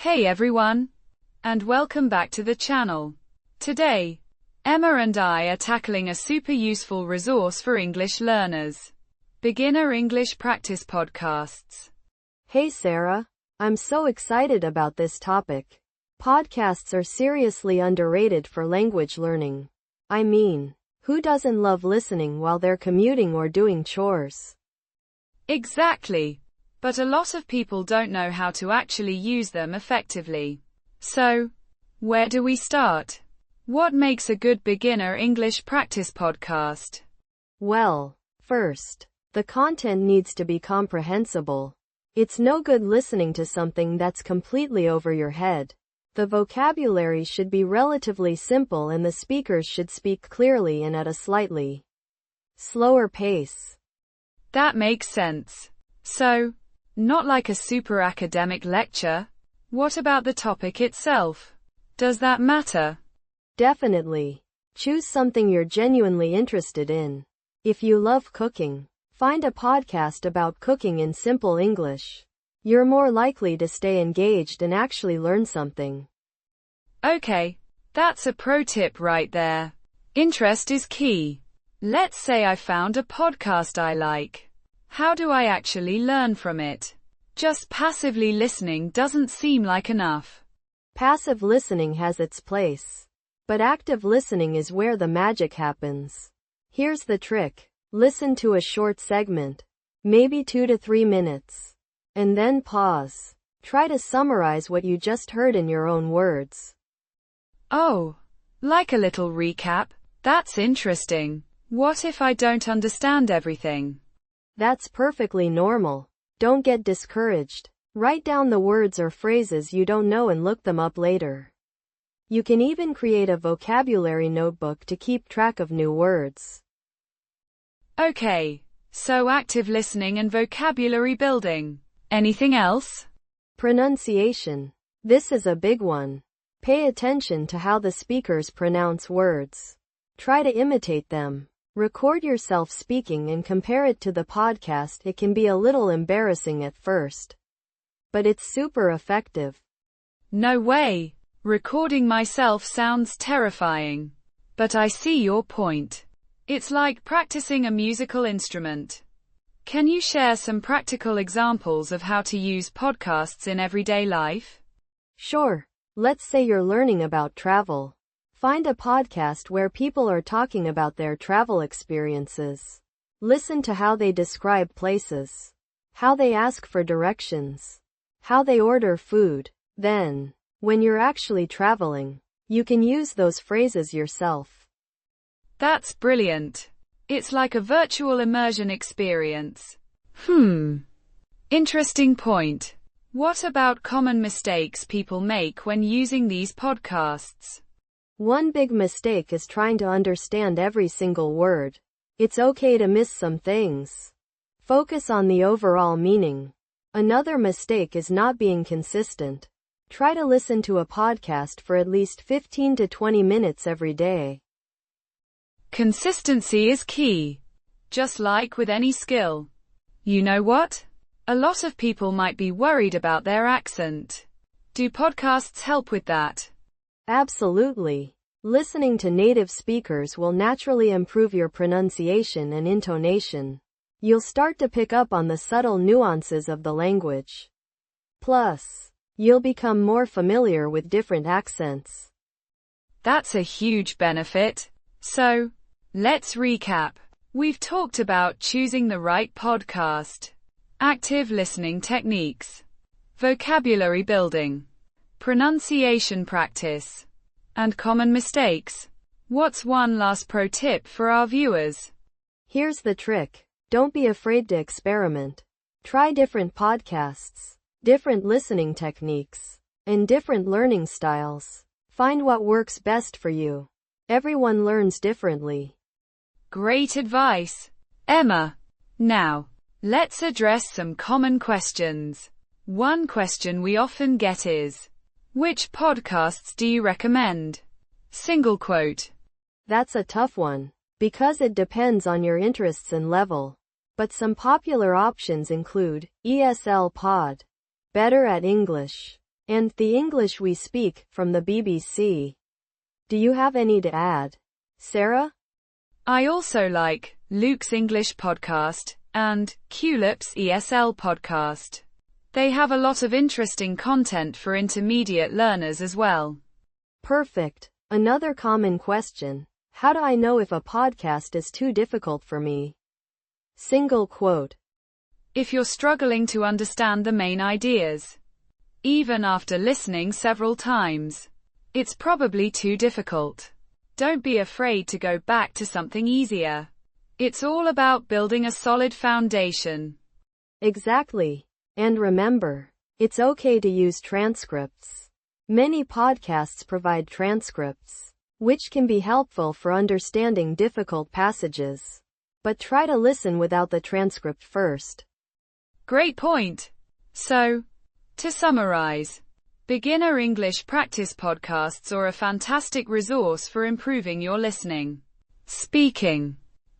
Hey everyone, and welcome back to the channel. Today, Emma and I are tackling a super useful resource for English learners. Beginner English Practice Podcasts. Hey Sarah, I'm so excited about this topic. Podcasts are seriously underrated for language learning. I mean, who doesn't love listening while they're commuting or doing chores? Exactly. But a lot of people don't know how to actually use them effectively. So, where do we start? What makes a good beginner English practice podcast? Well, first, the content needs to be comprehensible. It's no good listening to something that's completely over your head. The vocabulary should be relatively simple and the speakers should speak clearly and at a slightly slower pace. That makes sense. So, not like a super academic lecture. What about the topic itself? Does that matter? Definitely. Choose something you're genuinely interested in. If you love cooking, find a podcast about cooking in simple English. You're more likely to stay engaged and actually learn something. Okay, that's a pro tip right there. Interest is key. Let's say I found a podcast I like. How do I actually learn from it? Just passively listening doesn't seem like enough. Passive listening has its place. But active listening is where the magic happens. Here's the trick. Listen to a short segment, maybe 2 to 3 minutes, and then pause. Try to summarize what you just heard in your own words. Oh, like a little recap? That's interesting. What if I don't understand everything? That's perfectly normal. Don't get discouraged. Write down the words or phrases you don't know and look them up later. You can even create a vocabulary notebook to keep track of new words. Okay, so active listening and vocabulary building. Anything else? Pronunciation. This is a big one. Pay attention to how the speakers pronounce words. Try to imitate them. Record yourself speaking and compare it to the podcast. It can be a little embarrassing at first, but it's super effective. No way. Recording myself sounds terrifying. But I see your point. It's like practicing a musical instrument. Can you share some practical examples of how to use podcasts in everyday life? Sure. Let's say you're learning about travel. Find a podcast where people are talking about their travel experiences. Listen to how they describe places, how they ask for directions, how they order food. Then, when you're actually traveling, you can use those phrases yourself. That's brilliant. It's like a virtual immersion experience. Interesting point. What about common mistakes people make when using these podcasts? One big mistake is trying to understand every single word. It's okay to miss some things. Focus on the overall meaning. Another mistake is not being consistent. Try to listen to a podcast for at least 15 to 20 minutes every day. Consistency is key. Just like with any skill. You know what? A lot of people might be worried about their accent. Do podcasts help with that? Absolutely. Listening to native speakers will naturally improve your pronunciation and intonation. You'll start to pick up on the subtle nuances of the language. Plus, you'll become more familiar with different accents. That's a huge benefit. So, let's recap. We've talked about choosing the right podcast, active listening techniques, vocabulary building, pronunciation practice, and common mistakes. What's one last pro tip for our viewers? Here's the trick. Don't be afraid to experiment. Try different podcasts, different listening techniques, and different learning styles. Find what works best for you. Everyone learns differently. Great advice, Emma. Now, let's address some common questions. One question we often get is, which podcasts do you recommend? Single quote. That's a tough one, because it depends on your interests and level. But some popular options include ESL Pod, Better at English, and The English We Speak from the BBC. Do you have any to add, Sarah? I also like Luke's English podcast and Culip's ESL podcast. They have a lot of interesting content for intermediate learners as well. Perfect. Another common question. How do I know if a podcast is too difficult for me? Single quote. If you're struggling to understand the main ideas, even after listening several times, it's probably too difficult. Don't be afraid to go back to something easier. It's all about building a solid foundation. Exactly. And remember, it's okay to use transcripts. Many podcasts provide transcripts, which can be helpful for understanding difficult passages. But try to listen without the transcript first. Great point. So, to summarize, beginner English practice podcasts are a fantastic resource for improving your listening, speaking,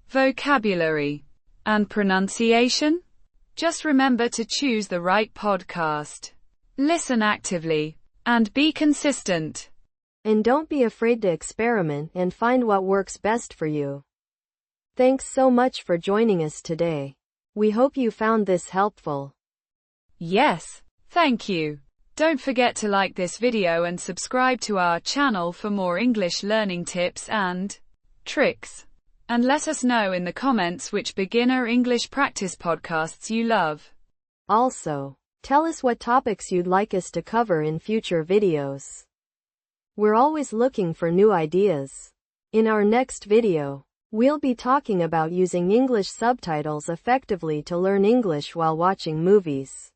vocabulary, and pronunciation. Just remember to choose the right podcast. Listen actively, and be consistent. And don't be afraid to experiment and find what works best for you. Thanks so much for joining us today. We hope you found this helpful. Yes, thank you. Don't forget to like this video and subscribe to our channel for more English learning tips and tricks. And let us know in the comments which beginner English practice podcasts you love. Also, tell us what topics you'd like us to cover in future videos. We're always looking for new ideas. In our next video, we'll be talking about using English subtitles effectively to learn English while watching movies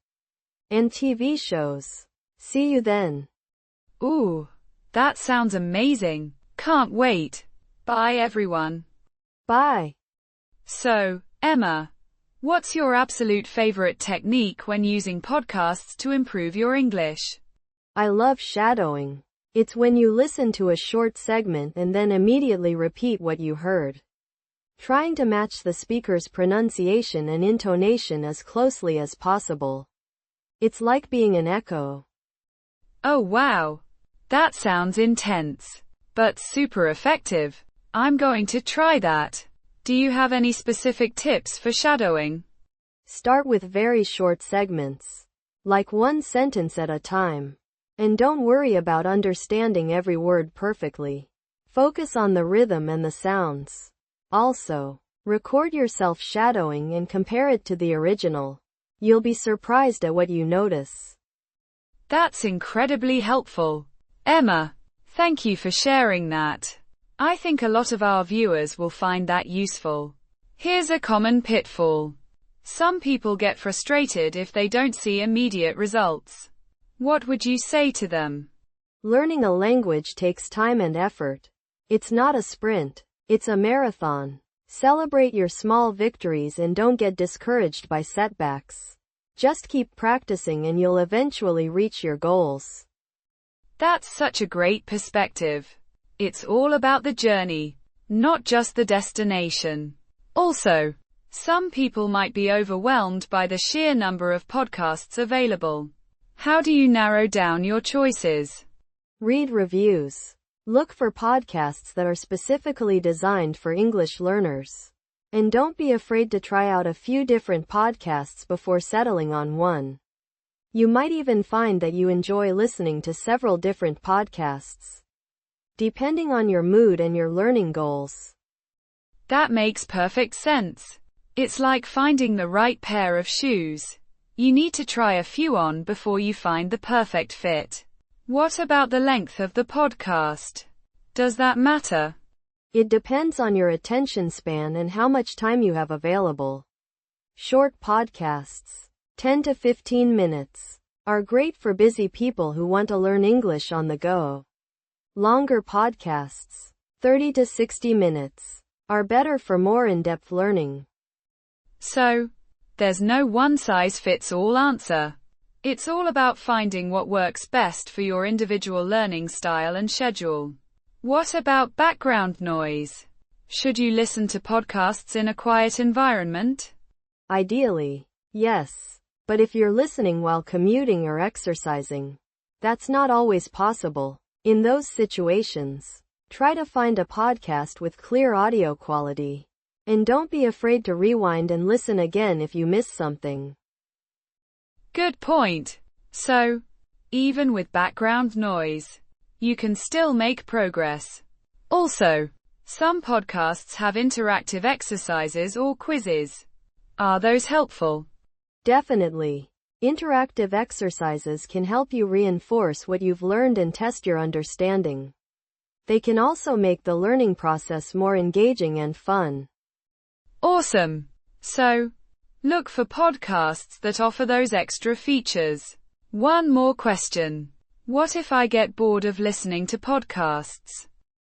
and TV shows. See you then. Ooh, that sounds amazing. Can't wait. Bye everyone. Bye. So, Emma, what's your absolute favorite technique when using podcasts to improve your English? I love shadowing. It's when you listen to a short segment and then immediately repeat what you heard, trying to match the speaker's pronunciation and intonation as closely as possible. It's like being an echo. Oh wow. That sounds intense, but super effective. I'm going to try that. Do you have any specific tips for shadowing? Start with very short segments, like one sentence at a time. And don't worry about understanding every word perfectly. Focus on the rhythm and the sounds. Also, record yourself shadowing and compare it to the original. You'll be surprised at what you notice. That's incredibly helpful. Emma, thank you for sharing that. I think a lot of our viewers will find that useful. Here's a common pitfall. Some people get frustrated if they don't see immediate results. What would you say to them? Learning a language takes time and effort. It's not a sprint. It's a marathon. Celebrate your small victories and don't get discouraged by setbacks. Just keep practicing and you'll eventually reach your goals. That's such a great perspective. It's all about the journey, not just the destination. Also, some people might be overwhelmed by the sheer number of podcasts available. How do you narrow down your choices? Read reviews. Look for podcasts that are specifically designed for English learners. And don't be afraid to try out a few different podcasts before settling on one. You might even find that you enjoy listening to several different podcasts, depending on your mood and your learning goals. That makes perfect sense. It's like finding the right pair of shoes. You need to try a few on before you find the perfect fit. What about the length of the podcast? Does that matter? It depends on your attention span and how much time you have available. Short podcasts, 10 to 15 minutes, are great for busy people who want to learn English on the go. Longer podcasts, 30 to 60 minutes, are better for more in-depth learning. So, there's no one-size-fits-all answer. It's all about finding what works best for your individual learning style and schedule. What about background noise? Should you listen to podcasts in a quiet environment? Ideally, yes. But if you're listening while commuting or exercising, That's not always possible. In those situations, try to find a podcast with clear audio quality. And don't be afraid to rewind and listen again if you miss something. Good point. So, even with background noise, you can still make progress. Also, some podcasts have interactive exercises or quizzes. Are those helpful? Definitely. Interactive exercises can help you reinforce what you've learned and test your understanding. They can also make the learning process more engaging and fun. Awesome. So, look for podcasts that offer those extra features. One more question. What if I get bored of listening to podcasts?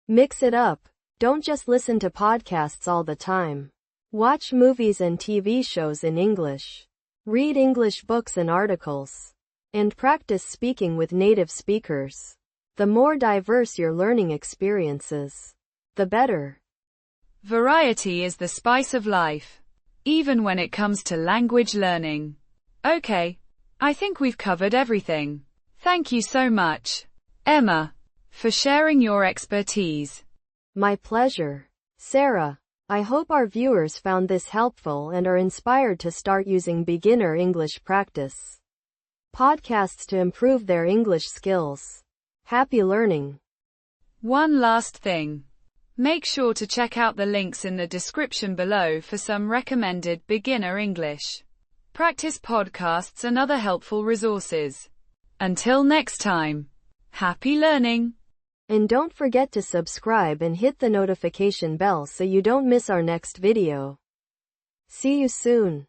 Mix it up. Don't just listen to podcasts all the time. Watch movies and TV shows in English. Read English books and articles. And practice speaking with native speakers. The more diverse your learning experiences, the better. Variety is the spice of life, even when it comes to language learning. Okay, I think we've covered everything. Thank you so much, Emma, for sharing your expertise. My pleasure, Sarah. I hope our viewers found this helpful and are inspired to start using beginner English practice podcasts to improve their English skills. Happy learning. One last thing. Make sure to check out the links in the description below for some recommended beginner English practice podcasts and other helpful resources. Until next time, happy learning! And don't forget to subscribe and hit the notification bell so you don't miss our next video. See you soon.